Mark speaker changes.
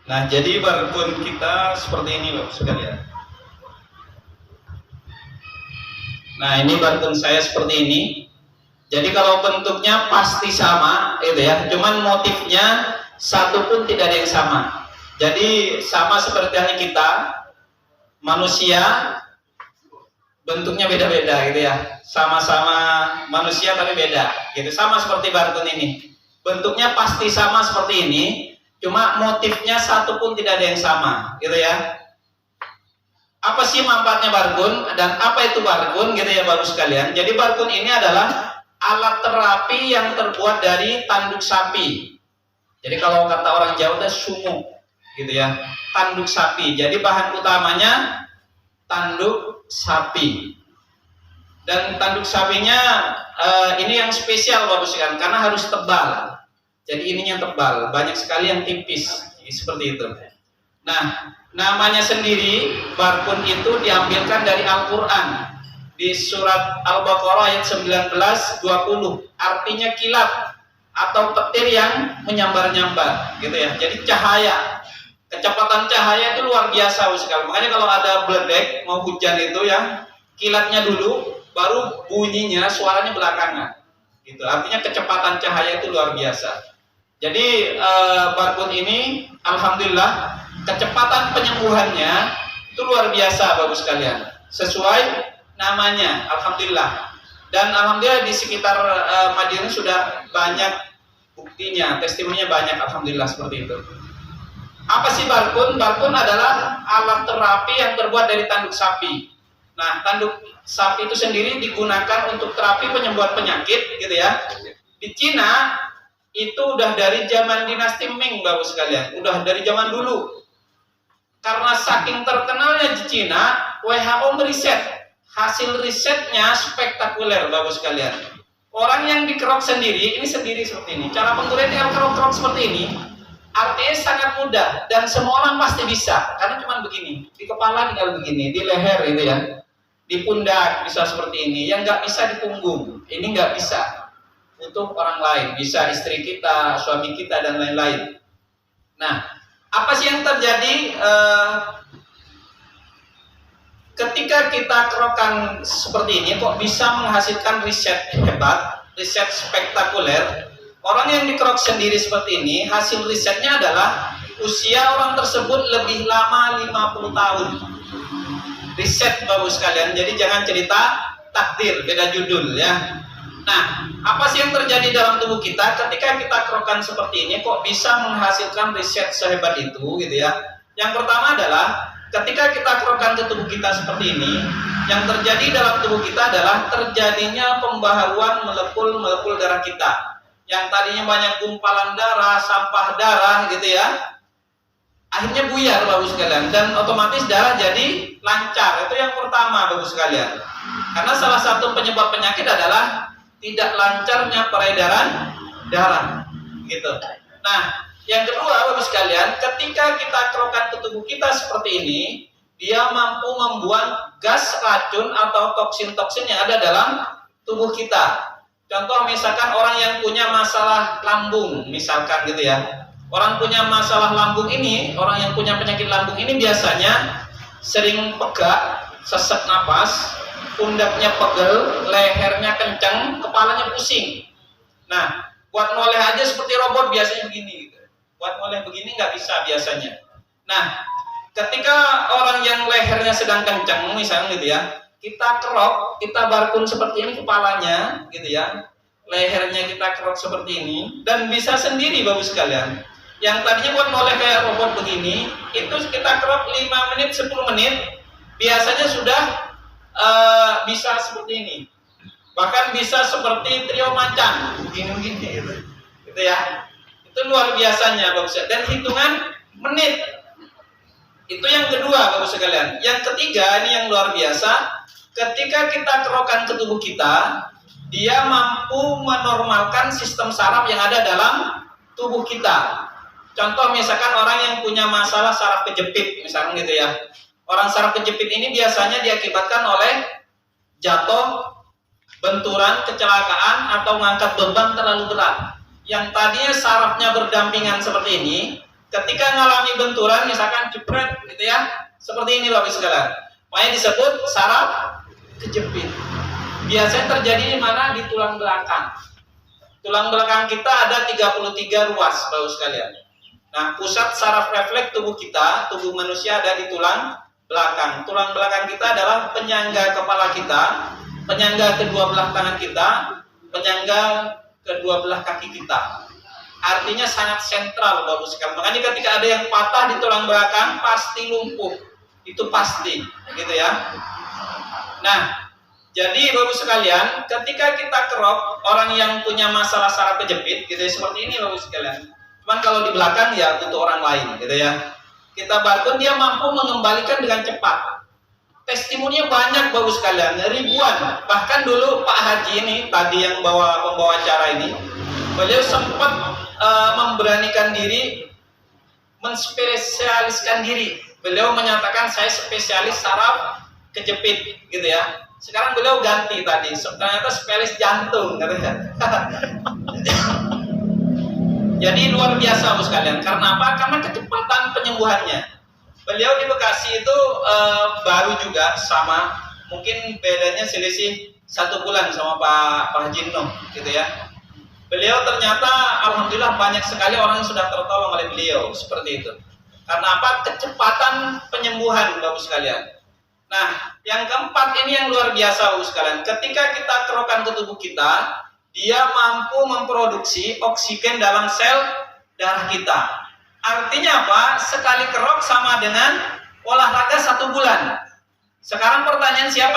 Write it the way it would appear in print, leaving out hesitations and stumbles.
Speaker 1: Nah, jadi barcode kita seperti ini Bapak sekalian. Nah, ini barcode saya seperti ini. Jadi kalau bentuknya pasti sama, gitu ya. Cuman motifnya satu pun tidak ada yang sama. Jadi sama seperti halnya kita, manusia, bentuknya beda-beda, gitu ya. Sama-sama manusia tapi beda, gitu. Sama seperti barcode ini. Bentuknya pasti sama seperti ini. Cuma motifnya satu pun tidak ada yang sama, gitu ya. Apa sih manfaatnya bargun dan apa itu bargun, gitu ya Bapak sekalian. Jadi bargun ini adalah alat terapi yang terbuat dari tanduk sapi. Jadi kalau kata orang Jawa itu sumuk, gitu ya, tanduk sapi. Jadi bahan utamanya tanduk sapi. Dan tanduk sapinya ini yang spesial Bapak sekalian karena harus tebal. Jadi ininya tebal, banyak sekali yang tipis, seperti itu. Nah, namanya sendiri barkun itu diambilkan dari Al-Quran di surat Al-Baqarah ayat 19-20, artinya kilat atau petir yang menyambar-nyambar, gitu ya. Jadi cahaya, kecepatan cahaya itu luar biasa sekali. Makanya kalau ada beledek mau hujan itu ya, kilatnya dulu, baru bunyinya, suaranya belakangan, gitu. Artinya kecepatan cahaya itu luar biasa. Jadi barcode ini alhamdulillah kecepatan penyembuhannya itu luar biasa Bapak sekalian. Sesuai namanya alhamdulillah. Dan alhamdulillah di sekitar Madiun sudah banyak buktinya, testimoninya banyak alhamdulillah seperti itu. Apa sih barcode? Barcode adalah alat terapi yang terbuat dari tanduk sapi. Nah, tanduk sapi itu sendiri digunakan untuk terapi penyembuhan penyakit, gitu ya. Di Cina itu udah dari zaman dinasti Ming Bapak sekalian, udah dari zaman dulu. Karena saking terkenalnya di Cina, WHO meriset, hasil risetnya spektakuler Bapak sekalian. Orang yang dikerok sendiri, ini sendiri seperti ini. Cara penggulaian kerok-kerok seperti ini, artinya sangat mudah dan semua orang pasti bisa. Karena cuma begini, di kepala tinggal begini, di leher itu ya, di pundak bisa seperti ini. Yang nggak bisa di punggung, ini nggak bisa. Untuk orang lain, bisa istri kita, suami kita dan lain-lain. Nah, apa sih yang terjadi ketika kita kerokan seperti ini kok bisa menghasilkan riset hebat, riset spektakuler? Orang yang dikerok sendiri seperti ini, hasil risetnya adalah usia orang tersebut lebih lama 50 tahun. Riset Bapak sekalian, jadi jangan cerita takdir, beda judul ya. Nah, apa sih yang terjadi dalam tubuh kita ketika kita kerokan seperti ini kok bisa menghasilkan riset sehebat itu, gitu ya. Yang pertama adalah ketika kita kerokan ke tubuh kita seperti ini, yang terjadi dalam tubuh kita adalah terjadinya pembaharuan molekul darah kita. Yang tadinya banyak gumpalan darah, sampah darah, gitu ya. Akhirnya buyar Bapak sekalian dan otomatis darah jadi lancar. Itu yang pertama Bapak sekalian. Karena salah satu penyebab penyakit adalah tidak lancarnya peredaran darah, gitu. Nah, yang kedua Bapak sekalian, ketika kita kerokan ke tubuh kita seperti ini, dia mampu membuang gas racun atau toksin-toksin yang ada dalam tubuh kita. Contoh misalkan orang yang punya masalah lambung, misalkan gitu ya. Orang punya masalah lambung ini, orang yang punya penyakit lambung ini biasanya sering pegak, sesak napas, pundaknya pegel, lehernya kencang, kepalanya pusing. Nah, buat noleh aja seperti robot biasanya begini. Gitu. Buat noleh begini nggak bisa biasanya. Nah, ketika orang yang lehernya sedang kencang, misalnya gitu ya, kita kerok, kita barkun seperti ini kepalanya, gitu ya, lehernya kita kerok seperti ini, dan bisa sendiri Bapak sekalian. Yang tadinya buat noleh kayak robot begini, itu kita kerok 5 menit, 10 menit, biasanya sudah bisa seperti ini, bahkan bisa seperti trio macan, begini gitu ya. Itu luar biasanya Bapak sekalian. Dan hitungan menit. Itu yang kedua Bapak sekalian. Yang ketiga ini yang luar biasa. Ketika kita kerokan ke tubuh kita, dia mampu menormalkan sistem saraf yang ada dalam tubuh kita. Contoh misalkan orang yang punya masalah saraf kejepit, misalnya gitu ya. Orang saraf kejepit ini biasanya diakibatkan oleh jatuh, benturan, kecelakaan, atau mengangkat beban terlalu berat. Yang tadinya sarafnya berdampingan seperti ini, ketika ngalami benturan, misalkan jepret, gitu ya, seperti ini Bapak sekalian. Makanya disebut saraf kejepit. Biasanya terjadi di mana? Di tulang belakang. Tulang belakang kita ada 33 ruas, Bapak sekalian. Nah, pusat saraf refleks tubuh kita, tubuh manusia ada di tulang belakang. Tulang belakang kita adalah penyangga kepala kita, penyangga kedua belah tangan kita, penyangga kedua belah kaki kita. Artinya sangat sentral, Bapak sekalian. Makanya ketika ada yang patah di tulang belakang, pasti lumpuh. Itu pasti, gitu ya. Nah, jadi Bapak sekalian, ketika kita kerok, orang yang punya masalah saraf kejepit, gitu ya, seperti ini Bapak sekalian. Cuman kalau di belakang ya untuk orang lain, gitu ya. Kita barcode, dia mampu mengembalikan dengan cepat. Testimoninya banyak Bapak sekalian, ribuan. Bahkan dulu Pak Haji ini, tadi yang pembawa acara ini, beliau sempat memberanikan diri, menspesialiskan diri. Beliau menyatakan saya spesialis saraf kejepit, gitu ya. Sekarang beliau ganti tadi, ternyata spesialis jantung, katanya. Jadi luar biasa Bapak sekalian. Karena apa? Karena kecepatan penyembuhannya. Beliau di Bekasi itu baru juga, sama, mungkin bedanya selisih 1 bulan sama Pak Haji Nuh, gitu ya. Beliau ternyata alhamdulillah banyak sekali orang yang sudah tertolong oleh beliau, seperti itu. Karena apa? Kecepatan penyembuhan Bapak sekalian. Nah, yang keempat ini yang luar biasa Bapak sekalian. Ketika kita kerokan ke tubuh kita, dia mampu memproduksi oksigen dalam sel darah kita. Artinya apa? Sekali kerok sama dengan olahraga 1 bulan. Sekarang pertanyaan, siapa